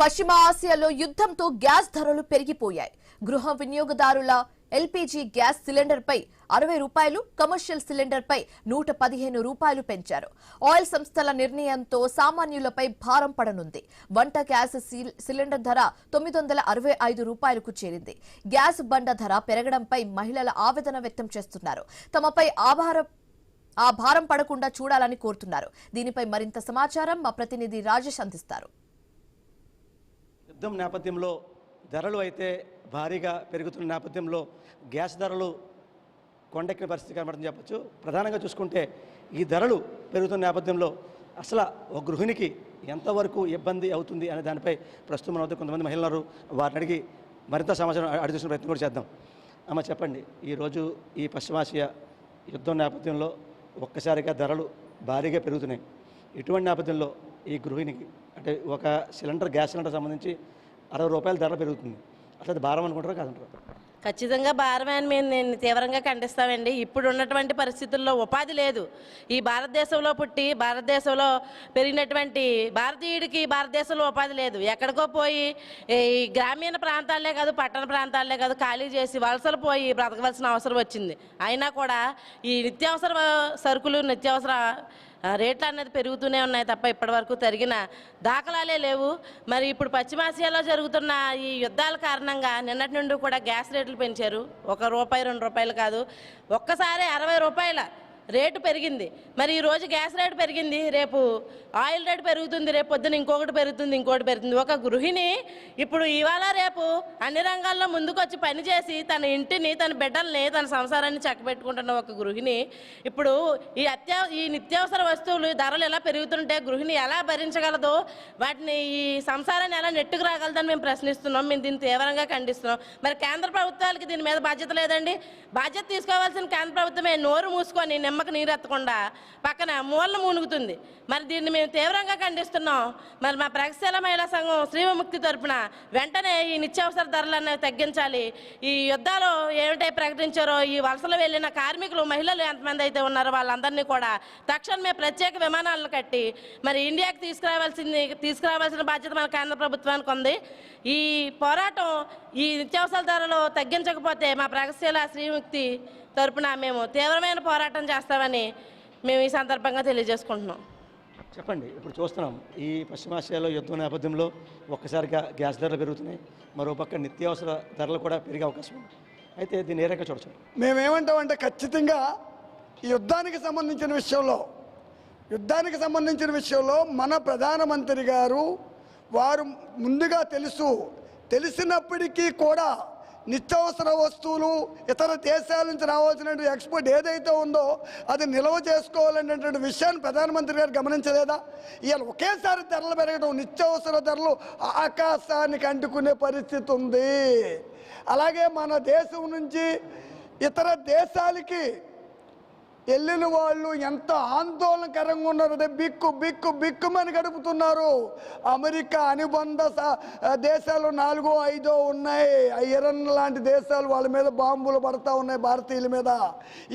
పశ్చిమ ఆసియాలో యుద్ధంతో గ్యాస్ ధరలు పెరిగిపోయాయి. గృహ వినియోగదారుల ఎల్పీజీ గ్యాస్ సిలిండర్ పై 60 రూపాయలు, కమర్షియల్ సిలిండర్ పై 115 రూపాయలు పెంచారు. ఆయిల్ సంస్థల నిర్ణయంతో సామాన్యులపై భారం పడనుంది. వంట గ్యాస్ సిలిండర్ ధర 965 రూపాయలకు చేరింది. గ్యాస్ బండ ధర పెరగడంపై మహిళల ఆవేదన వ్యక్తం చేస్తున్నారు. తమపై ఆ భారం పడకుండా చూడాలని కోరుతున్నారు. దీనిపై మరింత సమాచారం మా ప్రతినిధి రాజేష్ అందిస్తారు. యుద్ధం నేపథ్యంలో ధరలు అయితే భారీగా పెరుగుతున్న నేపథ్యంలో గ్యాస్ ధరలు కొండెక్కిన పరిస్థితి కనబడుతుంది చెప్పచ్చు. ప్రధానంగా చూసుకుంటే ఈ ధరలు పెరుగుతున్న నేపథ్యంలో అసలు ఒక గృహిణికి ఎంతవరకు ఇబ్బంది అవుతుంది అనే దానిపై ప్రస్తుతం మన వద్ద కొంతమంది మహిళలు వారిని అడిగి మరింత సమాచారం అడిగి చూసిన ప్రయత్నం కూడా చేద్దాం. అమ్మ చెప్పండి, ఈరోజు ఈ పశ్చిమాసియా యుద్ధం నేపథ్యంలో ఒక్కసారిగా ధరలు భారీగా పెరుగుతున్నాయి. ఇటువంటి నేపథ్యంలో ఈ గృహిణికి అంటే ఒక గ్యాస్ సిలిండర్ సంబంధించి 60 రూపాయల ధర పెరుగుతుంది. అసలు అది భారం అనుకుంటారా కాదంటారా? ఖచ్చితంగా భారమని మేము తీవ్రంగా ఖండిస్తామండి. ఇప్పుడు ఉన్నటువంటి పరిస్థితుల్లో ఉపాధి లేదు. ఈ భారతదేశంలో పుట్టి భారతదేశంలో పెరిగినటువంటి భారతీయుడికి భారతదేశంలో ఉపాధి లేదు. ఎక్కడికో పోయి ఈ గ్రామీణ ప్రాంతాలే కాదు, పట్టణ ప్రాంతాలే కాదు, ఖాళీ చేసి వలసలు పోయి బ్రతకవలసిన అవసరం వచ్చింది. అయినా కూడా ఈ నిత్యావసర సరుకులు, నిత్యావసర రేట్లు అనేది పెరుగుతూనే ఉన్నాయి తప్ప ఇప్పటివరకు తరిగిన దాఖలాలే లేవు. మరి ఇప్పుడు పశ్చిమాసియాలో జరుగుతున్న ఈ యుద్ధాల కారణంగా నిన్నటి నుండి కూడా గ్యాస్ రేట్లు పెంచారు. 1 రూపాయి 2 రూపాయలు కాదు, ఒక్కసారి 60 రూపాయల రేటు పెరిగింది. మరి ఈరోజు గ్యాస్ రేటు పెరిగింది, రేపు ఆయిల్ రేటు పెరుగుతుంది, రేపు పొద్దున ఇంకొకటి పెరుగుతుంది. ఒక గృహిణి ఇప్పుడు ఇవాళ రేపు అన్ని రంగాల్లో ముందుకొచ్చి పనిచేసి తన ఇంటిని, తన బిడ్డల్ని, తన సంసారాన్ని చక్కబెట్టుకుంటున్న ఒక గృహిణి ఇప్పుడు ఈ నిత్యావసర వస్తువులు ధరలు ఎలా పెరుగుతుంటే గృహిణి ఎలా భరించగలదో, వాటిని ఈ సంసారాన్ని ఎలా నెట్టుకు రాగలదని మేము ప్రశ్నిస్తున్నాం. మేము దీన్ని తీవ్రంగా ఖండిస్తున్నాం. మరి కేంద్ర ప్రభుత్వాలకి దీని మీద బాధ్యత లేదండి? బాధ్యత తీసుకోవాల్సిన కేంద్ర ప్రభుత్వమే నోరు మూసుకొని నిమ్మకు నీరెత్తకుండా పక్కన మూలన మునుగుతుంది. మరి దీన్ని మేము తీవ్రంగా ఖండిస్తున్నాం. మరి మా ప్రగతిశీల మహిళా సంఘం శ్రీ విముక్తి తరపున వెంటనే ఈ నిత్యావసర ధరలను తగ్గించాలి. ఈ యుద్ధాలు ఏమిటై ప్రకటించారో ఈ వలసలు వెళ్ళిన కార్మికులు, మహిళలు ఎంతమంది అయితే ఉన్నారో వాళ్ళందరినీ కూడా తక్షణమే ప్రత్యేక విమానాలను కట్టి మరి ఇండియాకి తీసుకురావాల్సిన బాధ్యత మన కేంద్ర ప్రభుత్వానికి ఉంది. ఈ పోరాటం ఈ నిత్యావసర ధరలు తగ్గించకపోతే మా ప్రగతిశీల శ్రీ విముక్తి తరపున మేము తీవ్రమైన పోరాటం చేస్తామని మేము ఈ సందర్భంగా తెలియజేసుకుంటున్నాం. చెప్పండి, ఇప్పుడు చూస్తున్నాం ఈ పశ్చిమాసియాలో యుద్ధం నేపథ్యంలో ఒక్కసారిగా గ్యాస్ ధరలు పెరుగుతున్నాయి, మరోపక్క నిత్యావసర ధరలు కూడా పెరిగే అవకాశం ఉంది. అయితే దీన్ని ఏ రకంగా చూడవచ్చు? మేమేమంటామంటే ఖచ్చితంగా ఈ యుద్ధానికి సంబంధించిన విషయంలో మన ప్రధానమంత్రి గారు వారు ముందుగా తెలిసినప్పటికీ కూడా నిత్యావసర వస్తువులు ఇతర దేశాల నుంచి రావాల్సినటువంటి ఎక్స్పోర్ట్ ఏదైతే ఉందో అది నిల్వ చేసుకోవాలనేటువంటి విషయాన్ని ప్రధానమంత్రి గారు గమనించలేదా? ఇవాళ ఒకేసారి ధరలు పెరగడం, నిత్యావసర ధరలు ఆకాశానికి అంటుకునే పరిస్థితి ఉంది. అలాగే మన దేశం నుంచి ఇతర దేశాలకి వెళ్ళిన వాళ్ళు ఎంత ఆందోళనకరంగా ఉన్నారంటే బిక్కుమని గడుపుతున్నారు. అమెరికా అనుబంధ దేశాలు 4, 5 ఉన్నాయి. ఇరాన్ లాంటి దేశాలు వాళ్ళ మీద బాంబులు పడతా ఉన్నాయి భారతీయుల మీద.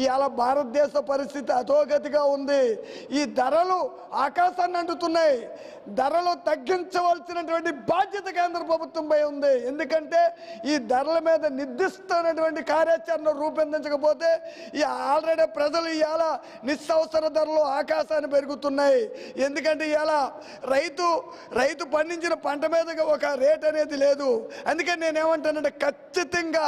ఇవాళ భారతదేశ పరిస్థితి అధోగతిగా ఉంది. ఈ ధరలు ఆకాశాన్ని అంటుతున్నాయి. ధరలు తగ్గించవలసినటువంటి బాధ్యత కేంద్ర ప్రభుత్వంపై ఉంది. ఎందుకంటే ఈ ధరల మీద నిర్దిష్టమైనటువంటి కార్యాచరణ రూపొందించకపోతే ఈ ఆల్రెడీ ప్రజలు ఇవాళ నిత్యావసర ధరలు ఆకాశాన్ని పెరుగుతున్నాయి. ఎందుకంటే ఇవాళ రైతు పండించిన పంట మీద ఒక రేట్ అనేది లేదు. అందుకని నేనేమంటానంటే ఖచ్చితంగా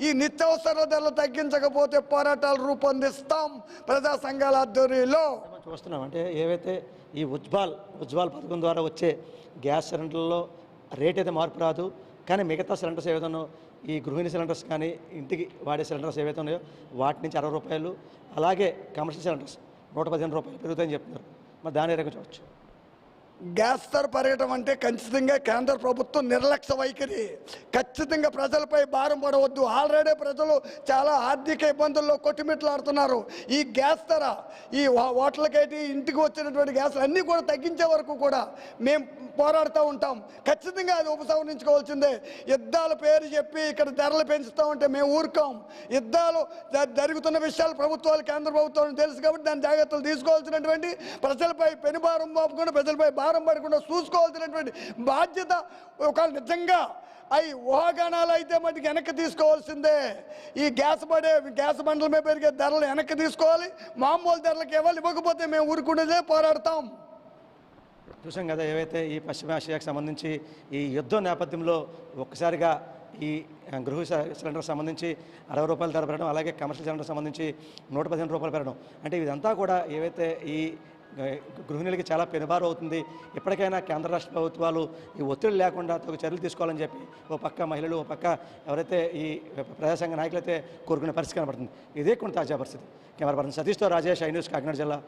ఈ నిత్యావసర ధరలు తగ్గించకపోతే పోరాటాలు రూపొందిస్తాం ప్రజా సంఘాల ఆధ్వర్యంలో. చూస్తున్నాం అంటే ఏవైతే ఈ ఉజ్వాల్ పథకం ద్వారా వచ్చే గ్యాస్ సిలిండర్లలో రేట్ అయితే మార్పు రాదు, కానీ మిగతా సిలిండర్స్ ఏవైతే ఈ గృహిణి సిలిండర్స్ కానీ ఇంటికి వాడే సిలిండర్స్ ఏవైతే ఉన్నాయో వాటి నుంచి 60 రూపాయలు, అలాగే కమర్షియల్ సిలిండర్స్ 115 రూపాయలు పెరుగుతాయని చెప్తున్నారు. మరి దాని రకం చూడవచ్చు. గ్యాస్ ధర పెరగడం అంటే ఖచ్చితంగా కేంద్ర ప్రభుత్వం నిర్లక్ష్య వైఖరి. ఖచ్చితంగా ప్రజలపై భారం పడవద్దు. ఆల్రెడీ ప్రజలు చాలా ఆర్థిక ఇబ్బందుల్లో కొట్టుమిట్లాడుతున్నారు. ఈ గ్యాస్ ధర ఈ హోటల్కైతే ఇంటికి వచ్చినటువంటి గ్యాస్ అన్నీ కూడా తగ్గించే వరకు కూడా మేము పోరాడుతూ ఉంటాం. ఖచ్చితంగా అది ఉపసంహరించుకోవాల్సిందే. యుద్ధాల పేరు చెప్పి ఇక్కడ ధరలు పెంచుతూ ఉంటే మేము ఊరుకోం. యుద్ధాలు జరుగుతున్న విషయాలు ప్రభుత్వాలు, కేంద్ర ప్రభుత్వానికి తెలుసు కాబట్టి దాని జాగ్రత్తలు తీసుకోవాల్సినటువంటి ప్రజలపై పెనుభారం మోపకుండా ప్రజలపై భారం పడకుండా చూసుకోవాల్సినటువంటి బాధ్యత ఒకవేళ నిజంగా అవి ఊహాగానాలు అయితే మటుకు వెనక్కి తీసుకోవాల్సిందే. ఈ గ్యాస్ బండ్ల మీద పెరిగే ధరలు వెనక్కి తీసుకోవాలి. మామూలు ధరలకు ఇవ్వకపోతే మేము ఊరుకునేదే పోరాడతాం. చూసాం కదా, ఏవైతే ఈ పశ్చిమాసియాకు సంబంధించి ఈ యుద్ధం నేపథ్యంలో ఒక్కసారిగా ఈ గృహ సిలిండర్ సంబంధించి 60 రూపాయల ధర పెరగడం, అలాగే కమర్షియల్ సిలిండర్ సంబంధించి 115 రూపాయలు పెరగడం, అంటే ఇదంతా కూడా ఏవైతే ఈ గృహిణులకి చాలా పెనుబారు అవుతుంది. ఇప్పటికైనా కేంద్ర రాష్ట్ర ప్రభుత్వాలు ఈ ఒత్తిడి లేకుండా తగు చర్యలు తీసుకోవాలని చెప్పి ఓ పక్క మహిళలు, ఓ పక్క ఎవరైతే ఈ ప్రజాసంఘ నాయకులైతే కోరుకునే పరిస్థితి కనబడుతుంది. ఇదే కొన్ని తాజా పరిస్థితి. కెమెరా పర్సన్ సతీష్తో రాజేష్, ఐ న్యూస్, కాకినాడ జిల్లా.